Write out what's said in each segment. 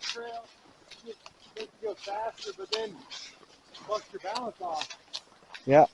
trail, makes you go faster, but then bust your balance off. Yeah.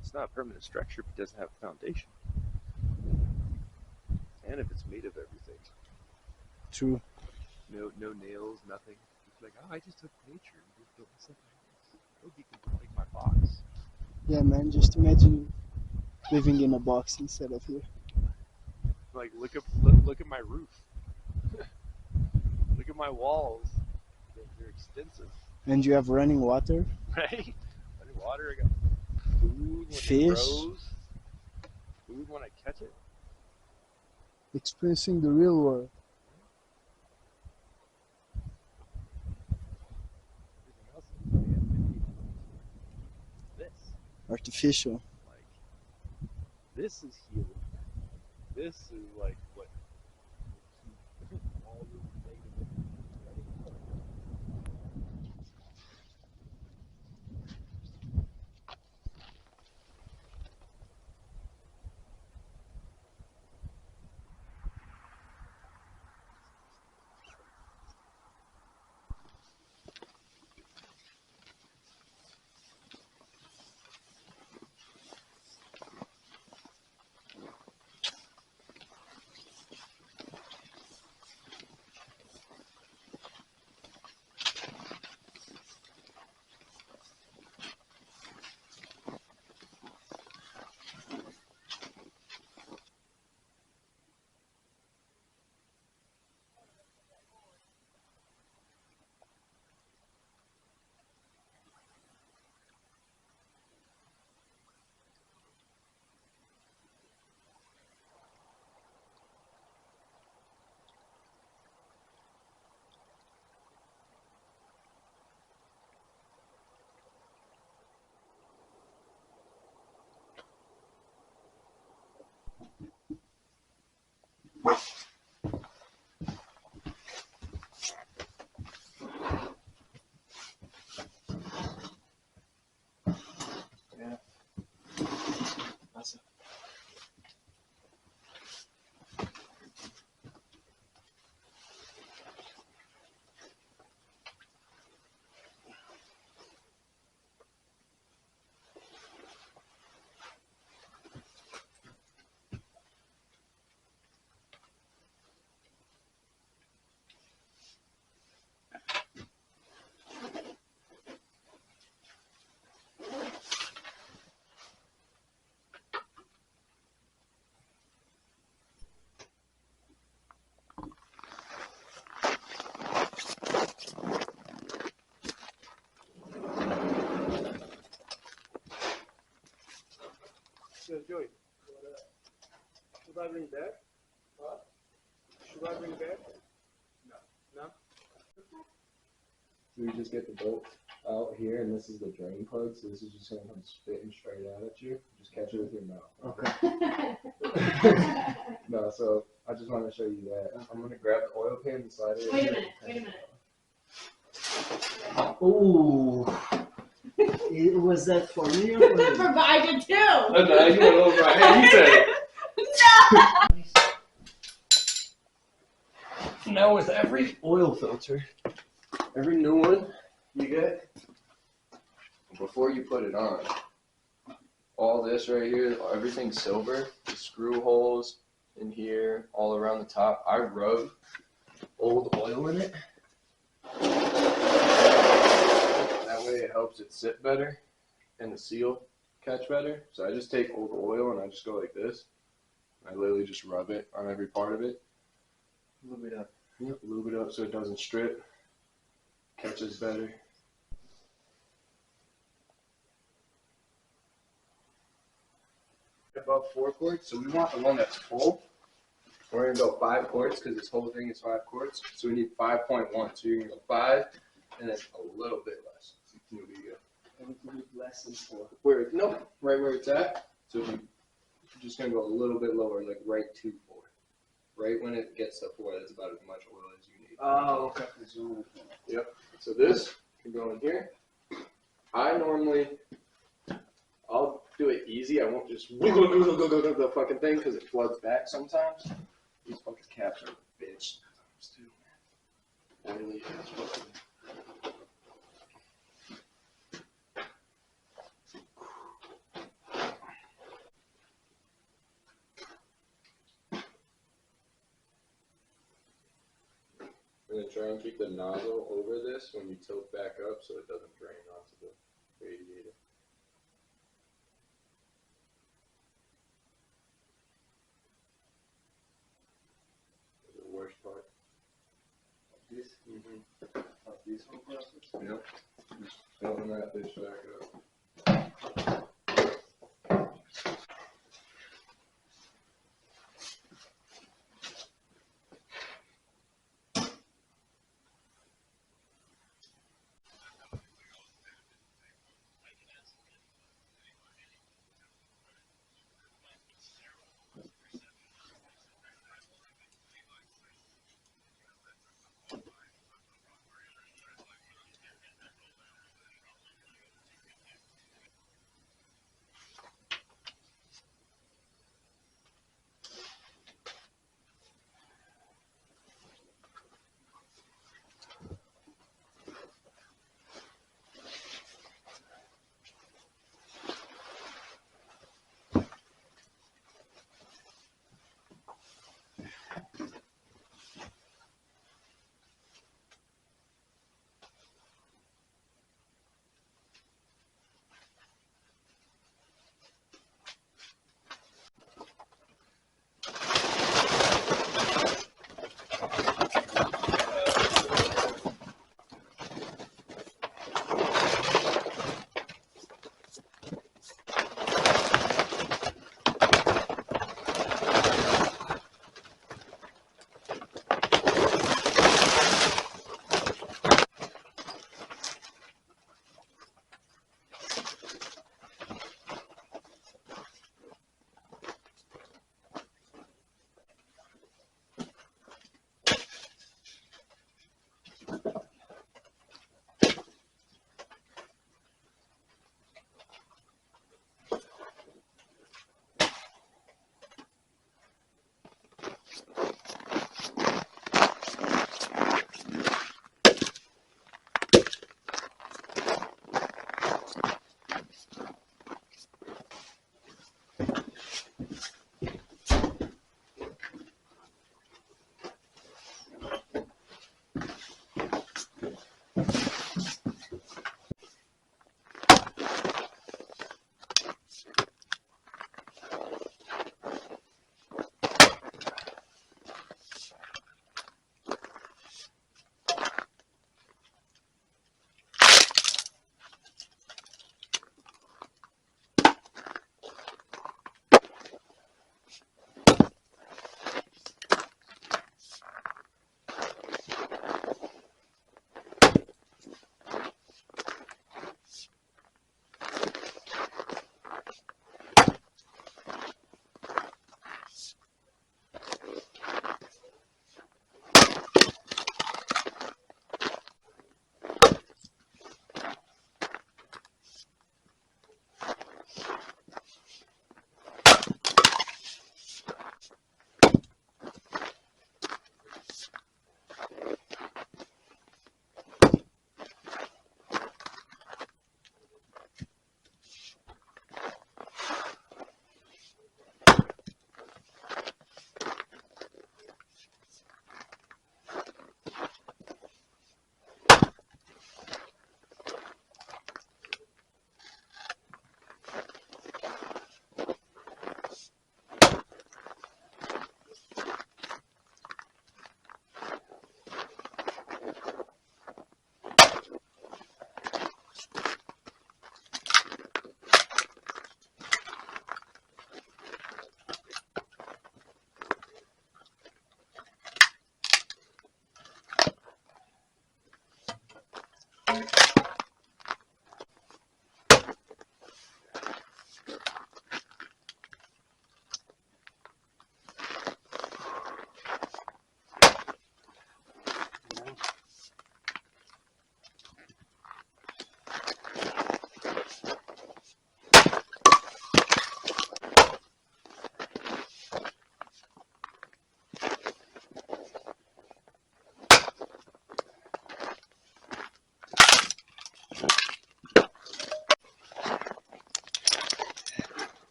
It's not a permanent structure if it doesn't have a foundation. And if it's made of everything. True. No nails, nothing. It's like, oh, I just took nature and just built myself a house. It'll be like my box. Yeah, man, just imagine living in a box instead of here. Like, look at my roof. Look at my walls. They're extensive. And you have running water. Right? Running water, I got food when Fish. it grows. Food when I catch it. Experiencing the real world. Everything else is man-made. This. Artificial. Like, this is healing. This is like what all the negative ready. Yeah. Awesome. So, Joey, should I bring back? What? Should I bring back? No. No? So we just get the boat out here, and this is the drain plug, so this is just going to come spitting straight out at you. Just catch it with your mouth. Okay. No, so I just want to show you that. I'm going to grab the oil pan and slide it in. Wait a minute. Ooh. Was that for me or for you? Provided too. Oh, no, you went over my head. You said it. No. Now with every oil filter, every new one you get, before you put it on, all this right here, everything's silver. The screw holes in here, all around the top. I rub old oil in it. That way it helps it sit better and the seal catch better. So I just take old oil and I just go like this. I literally just rub it on every part of it. Lube it up. Yep, lube it up so it doesn't strip. Catches better. About 4 quarts, so we want the one that's full. We're gonna go 5 quarts because this whole thing is 5 quarts. So we need 5.1. So you're gonna go 5 and then a little bit less. Here we go. A little bit less than 4. Nope, right where it's at. So if you're just gonna go a little bit lower, like right to 4. Right when it gets to 4, that's about as much oil as you need. Oh, okay. Yep. So this can go in here. I normally, I'll do it easy. I won't just wiggle the fucking thing because it floods back sometimes. These fucking caps are a bitch sometimes too, man. Oily as fucking. And then try and keep the nozzle over this when you tilt back up so it doesn't drain onto the radiator. The worst part. This? Mm-hmm. These whole process? Yep. Just filling that bitch back up.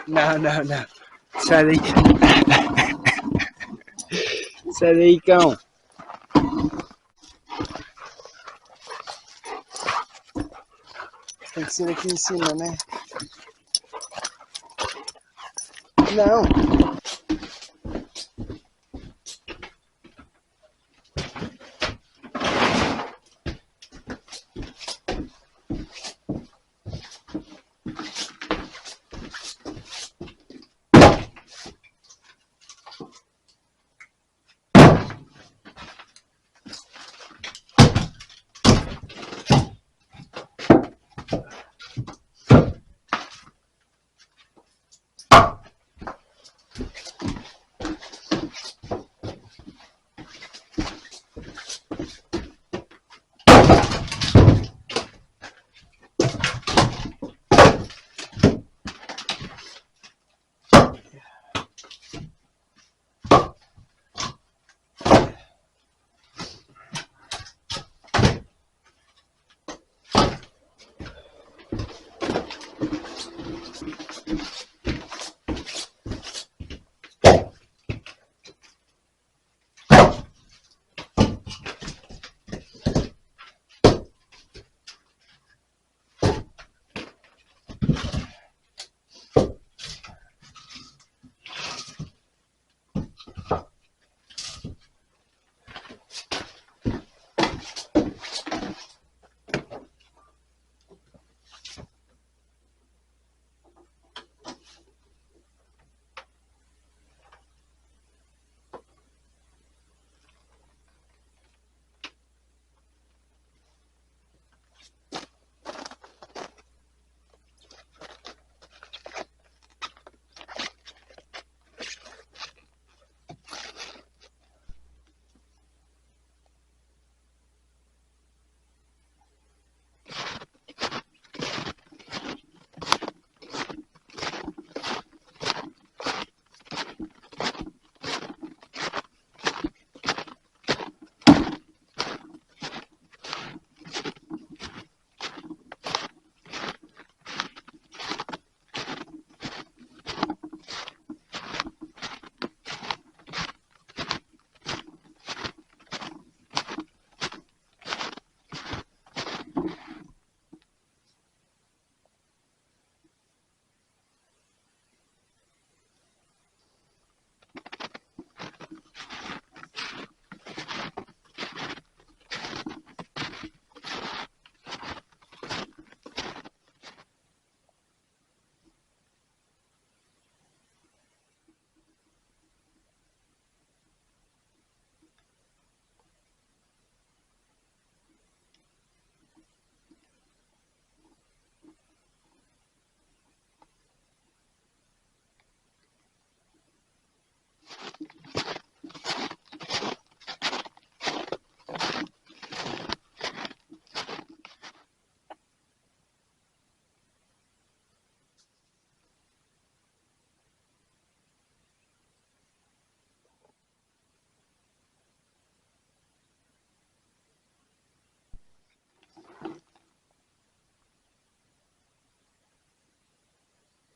Não, não, não. Sai daí. Sai daí, cão. Tem que ser aqui em cima, né? Não.